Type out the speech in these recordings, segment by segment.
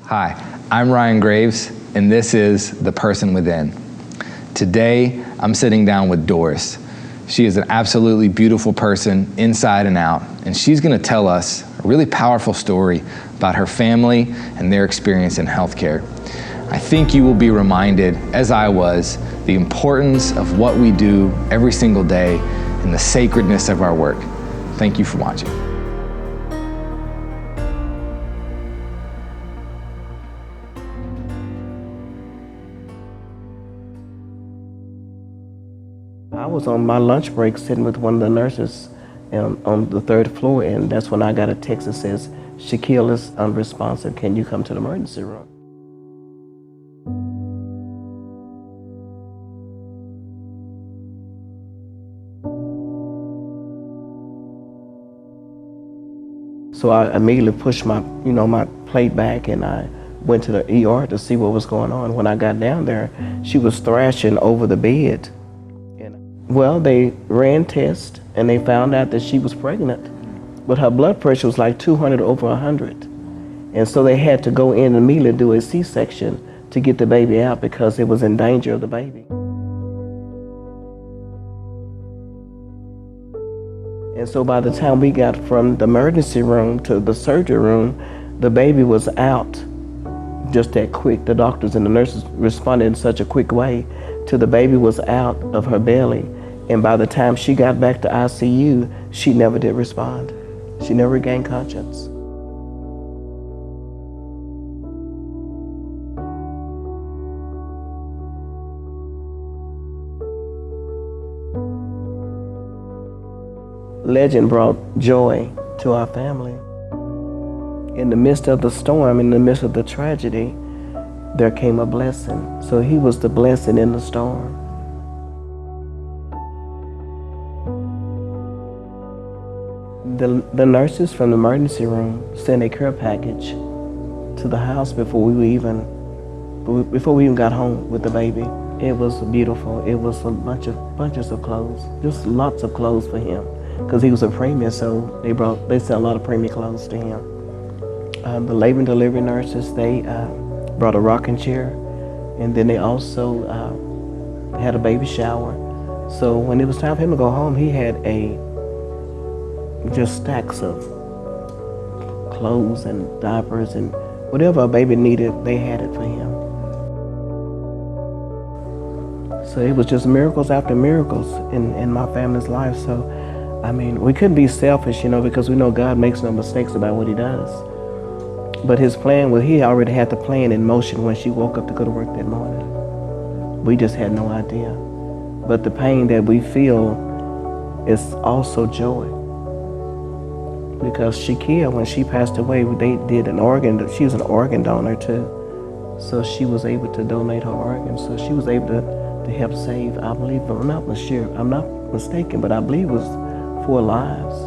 Hi, I'm Ryan Graves, and this is The Person Within. Today, I'm sitting down with Doris. She is an absolutely beautiful person inside and out, and she's gonna tell us a really powerful story about her family and their experience in healthcare. I think you will be reminded, as I was, the importance of what we do every single day and the sacredness of our work. Thank you for watching. I was on my lunch break sitting with one of the nurses on the third floor, and that's when I got a text that says, "Shakya is unresponsive. Can you come to the emergency room?" So I immediately pushed my plate back, and I went to the ER to see what was going on. When I got down there, she was thrashing over the bed. Well, they ran tests and they found out that she was pregnant, but her blood pressure was like 200 over 100. And so they had to go in and immediately do a C-section to get the baby out because it was in danger of the baby. And so by the time we got from the emergency room to the surgery room, the baby was out just that quick. The doctors and the nurses responded in such a quick way till the baby was out of her belly. And by the time she got back to ICU, she never did respond. She never regained conscience. Legend brought joy to our family. In the midst of the storm, in the midst of the tragedy, there came a blessing. So he was the blessing in the storm. The nurses from the emergency room sent a care package to the house before we even got home with the baby. It was beautiful. It was a bunches of clothes, just lots of clothes for him, because he was a preemie. So they sent a lot of preemie clothes to him. The labor and delivery nurses, they brought a rocking chair, and then they also had a baby shower. So when it was time for him to go home, he had just stacks of clothes and diapers and whatever a baby needed, they had it for him. So it was just miracles after miracles in my family's life. So, I mean, we couldn't be selfish, because we know God makes no mistakes about what he does. But his plan he already had the plan in motion when she woke up to go to work that morning. We just had no idea. But the pain that we feel is also joy. Because Shakya, when she passed away, they did she was an organ donor too. So she was able to donate her organs. So she was able to help save, I believe, I'm not mistaken, but I believe it was 4 lives.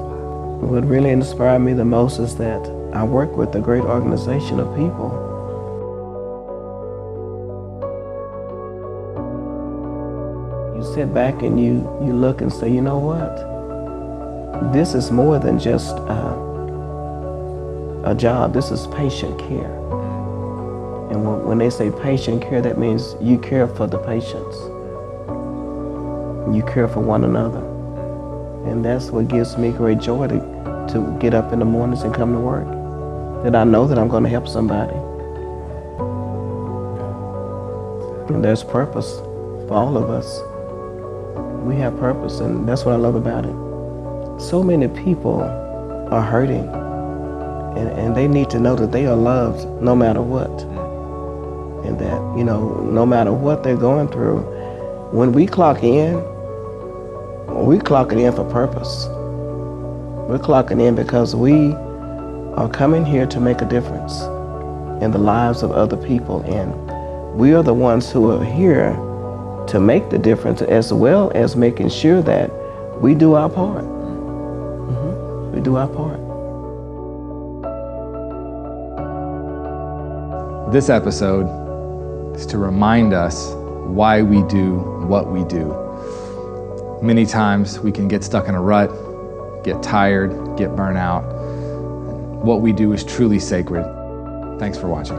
What really inspired me the most is that I work with a great organization of people. You sit back and you look and say, you know what? This is more than just a job. This is patient care. And when they say patient care, that means you care for the patients. You care for one another. And that's what gives me great joy to get up in the mornings and come to work. That I know that I'm going to help somebody. And there's purpose for all of us. We have purpose, and that's what I love about it. So many people are hurting, and they need to know that they are loved no matter what. And that, no matter what they're going through, when we clock in, we're clocking in for purpose. We're clocking in because we are coming here to make a difference in the lives of other people. And we are the ones who are here to make the difference, as well as making sure that we do our part. We do our part. This episode is to remind us why we do what we do. Many times we can get stuck in a rut, get tired, get burnt out. What we do is truly sacred. Thanks for watching.